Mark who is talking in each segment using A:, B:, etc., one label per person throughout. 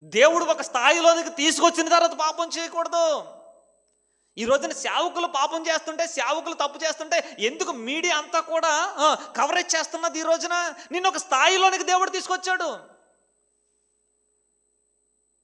A: దేవుడు ఒక స్థాయిలోనికి తీసుకొచ్చిన తర్వాత పాపం చేయకూడదు. ఈ రోజున సేవకులు పాపం చేస్తుంటే, సేవకులు తప్పు చేస్తుంటే ఎందుకు మీడియా అంతా కూడా కవరేజ్ చేస్తున్నది? ఈ రోజున నిన్ను ఒక స్థాయిలోనికి దేవుడు తీసుకొచ్చాడు.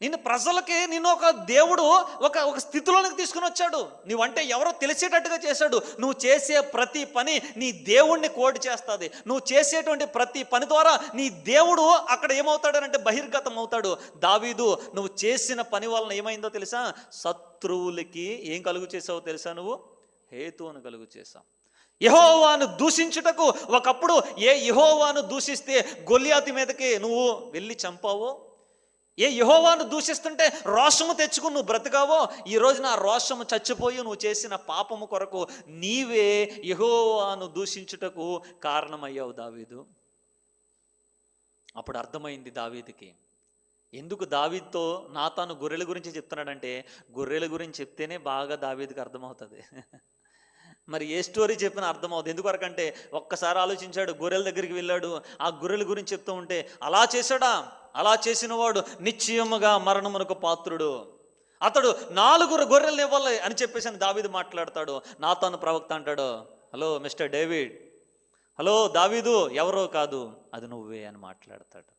A: నిన్ను ప్రజలకి నిన్ను ఒక దేవుడు ఒక స్థితిలోనికి తీసుకుని వచ్చాడు. నువ్వంటే ఎవరో తెలిసేటట్టుగా చేశాడు. నువ్వు చేసే ప్రతి పని నీ దేవుణ్ణి కోడి చేస్తుంది. నువ్వు చేసేటువంటి ప్రతి పని ద్వారా నీ దేవుడు అక్కడ ఏమవుతాడనంటే బహిర్గతం అవుతాడు. దావీదు, నువ్వు చేసిన పని వలన ఏమైందో తెలుసా? శత్రువులకి ఏం కలుగు చేసావో తెలుసా? నువ్వు హేతువును కలుగు చేసావు. యెహోవాను దూషించుటకు ఒకప్పుడు యెహోవాను దూషిస్తే గొల్యాతు మీదకి నువ్వు వెళ్ళి చంపావో, యెహోవాను దూషిస్తుంటే రోషము తెచ్చుకుని నువ్వు బ్రతికావో, ఈ రోజున ఆ రోషము చచ్చిపోయి నువ్వు చేసిన పాపము కొరకు నీవే యెహోవాను దూషించుటకు కారణమయ్యావు దావీదు. అప్పుడు అర్థమైంది దావీదుకి. ఎందుకు దావీదుతో నాతాను గొర్రెల గురించి చెప్తున్నాడంటే, గొర్రెల గురించి చెప్తేనే బాగా దావీదుకి అర్థమవుతుంది. మరి ఏ స్టోరీ చెప్పినా అర్థమవుతుంది. ఎందువరకంటే ఒక్కసారి ఆలోచించాడు. గొర్రెల దగ్గరికి వెళ్ళాడు, ఆ గొర్రెల గురించి చెప్తూ ఉంటే, అలా చేశాడా? అలా చేసినవాడు నిశ్చయముగా మరణమునకు పాత్రుడు. అతడు 4 గొర్రెలను ఇవ్వాలి అని చెప్పేసి దావీదు మాట్లాడతాడు. నాతాను ప్రవక్త అంటాడు, హలో మిస్టర్ డేవిడ్, హలో దావీదు, ఎవరో కాదు, అది నువ్వే అని మాట్లాడతాడు.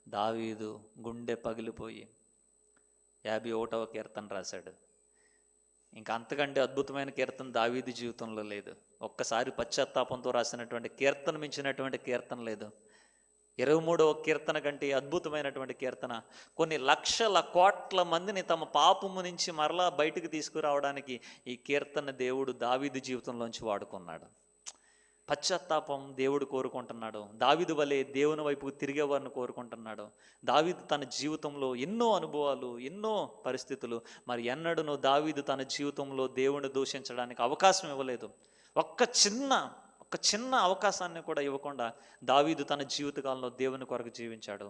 A: దావీదు గుండె పగిలిపోయి 51వ కీర్తన రాశాడు. ఇంకా అంతకంటే అద్భుతమైన కీర్తన దావీదు జీవితంలో లేదు. ఒక్కసారి పశ్చాత్తాపంతో రాసినటువంటి కీర్తన మించినటువంటి కీర్తన లేదు. 23వ కీర్తన కంటే అద్భుతమైనటువంటి కీర్తన. కొన్ని లక్షల కోట్ల మందిని తమ పాపము నుంచి మరలా బయటకు తీసుకురావడానికి ఈ కీర్తన దేవుడు దావీదు జీవితంలోంచి వాడుకున్నాడు. పశ్చాత్తాపం దేవుడు కోరుకుంటున్నాడు. దావీదు వలె దేవుని వైపు తిరిగేవారిని కోరుకుంటున్నాడు. దావీదు తన జీవితంలో ఎన్నో అనుభవాలు, ఎన్నో పరిస్థితులు, మరి ఎన్నడూను దావీదు తన జీవితంలో దేవుని దూషించడానికి అవకాశం ఇవ్వలేదు. ఒక చిన్న అవకాశాన్ని కూడా ఇవ్వకుండా దావీదు తన జీవితకాలంలో దేవుని కొరకు జీవించాడు.